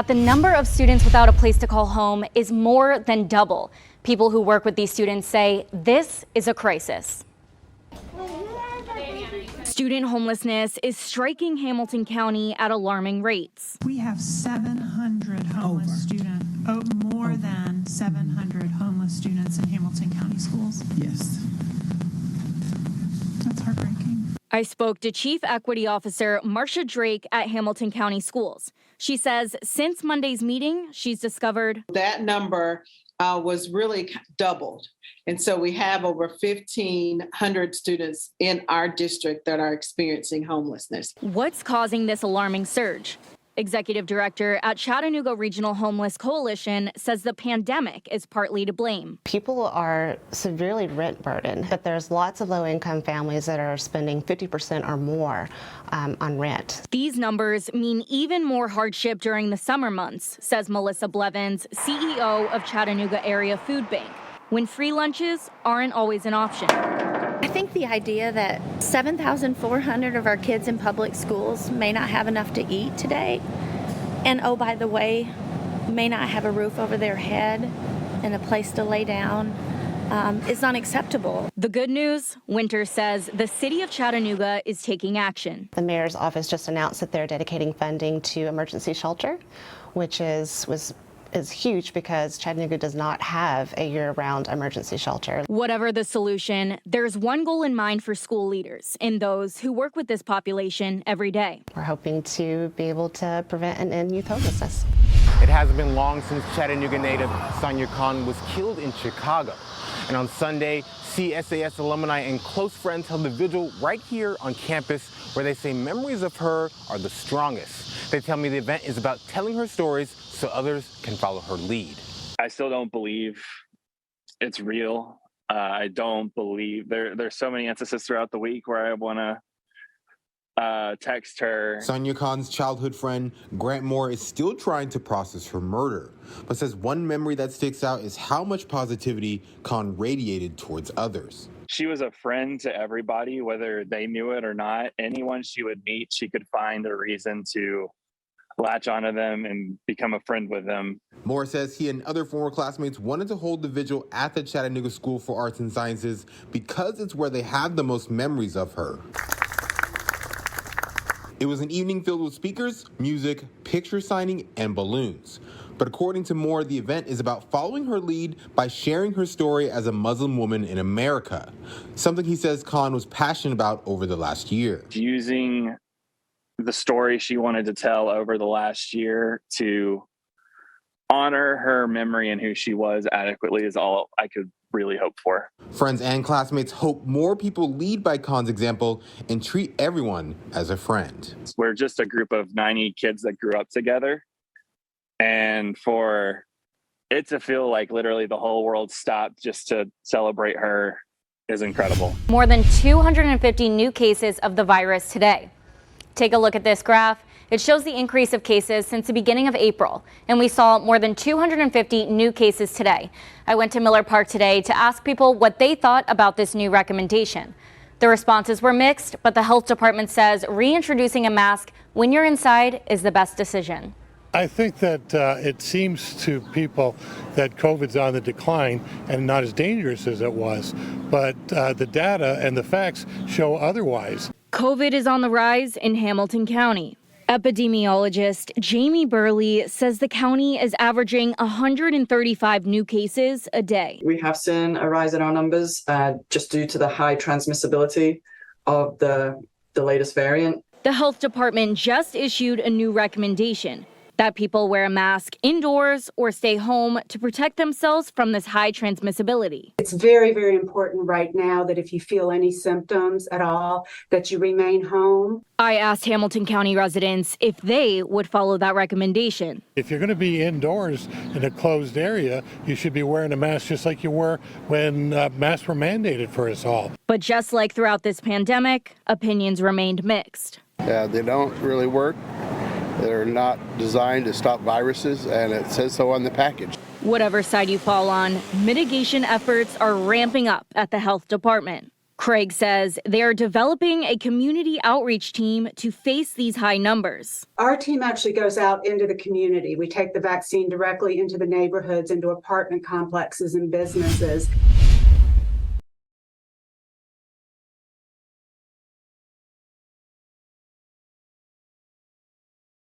the number of students without a place to call home is more than double. People who work with these students say this is a crisis. Student homelessness is striking Hamilton County at alarming rates. We have 700 homeless students, more than 700 homeless students in Hamilton County schools. Yes. That's heartbreaking. I spoke to Chief Equity Officer Marsha Drake at Hamilton County Schools. She says since Monday's meeting, she's discovered that number was really doubled. And so we have over 1,500 students in our district that are experiencing homelessness. What's causing this alarming surge? Executive Director at Chattanooga Regional Homeless Coalition says the pandemic is partly to blame. People are severely rent burdened, but there's lots of low-income families that are spending 50% or more on rent. These numbers mean even more hardship during the summer months, says Melissa Blevins, CEO of Chattanooga Area Food Bank, when free lunches aren't always an option. I think the idea that 7,400 of our kids in public schools may not have enough to eat today, and oh, by the way, may not have a roof over their head and a place to lay down, is unacceptable. The good news, Winter says the city of Chattanooga is taking action. The mayor's office just announced that they're dedicating funding to emergency shelter, which is huge because Chattanooga does not have a year-round emergency shelter. Whatever the solution, there's one goal in mind for school leaders and those who work with this population every day. We're hoping to be able to prevent and end youth homelessness. It hasn't been long since Chattanooga native Sania Khan was killed in Chicago. And on Sunday, CSAS alumni and close friends held a vigil right here on campus where they say memories of her are the strongest. They tell me the event is about telling her stories so others can follow her lead. I still don't believe it's real. I don't believe there's so many instances throughout the week where I want to text her. Sania Khan's childhood friend, Grant Moore, is still trying to process her murder, but says one memory that sticks out is how much positivity Khan radiated towards others. She was a friend to everybody, whether they knew it or not. Anyone she would meet, she could find a reason to latch onto them and become a friend with them. Moore says he and other former classmates wanted to hold the vigil at the Chattanooga School for Arts and Sciences because it's where they have the most memories of her. It was an evening filled with speakers, music, picture signing, and balloons. But according to Moore, the event is about following her lead by sharing her story as a Muslim woman in America, something he says Khan was passionate about over the last year. Using the story she wanted to tell over the last year to honor her memory and who she was adequately is all I could really hope for. Friends and classmates hope more people lead by Khan's example and treat everyone as a friend. We're just a group of 90 kids that grew up together. And for it to feel like literally the whole world stopped just to celebrate her is incredible. More than 250 new cases of the virus today. Take a look at this graph. It shows the increase of cases since the beginning of April, and we saw more than 250 new cases today. I went to Miller Park today to ask people what they thought about this new recommendation. The responses were mixed, but the health department says reintroducing a mask when you're inside is the best decision. I think that it seems to people that COVID's on the decline and not as dangerous as it was, but the data and the facts show otherwise. COVID is on the rise in Hamilton County. Epidemiologist Jamie Burley says the county is averaging 135 new cases a day. We have seen a rise in our numbers just due to the high transmissibility of the latest variant. The health department just issued a new recommendation that people wear a mask indoors or stay home to protect themselves from this high transmissibility. It's very, very important right now that if you feel any symptoms at all, that you remain home. I asked Hamilton County residents if they would follow that recommendation. If you're going to be indoors in a closed area, you should be wearing a mask just like you were when masks were mandated for us all. But just like throughout this pandemic, opinions remained mixed. Yeah, they don't really work. They're not designed to stop viruses, and it says so on the package. Whatever side you fall on, mitigation efforts are ramping up at the health department. Craig says they are developing a community outreach team to face these high numbers. Our team actually goes out into the community. We take the vaccine directly into the neighborhoods, into apartment complexes and businesses.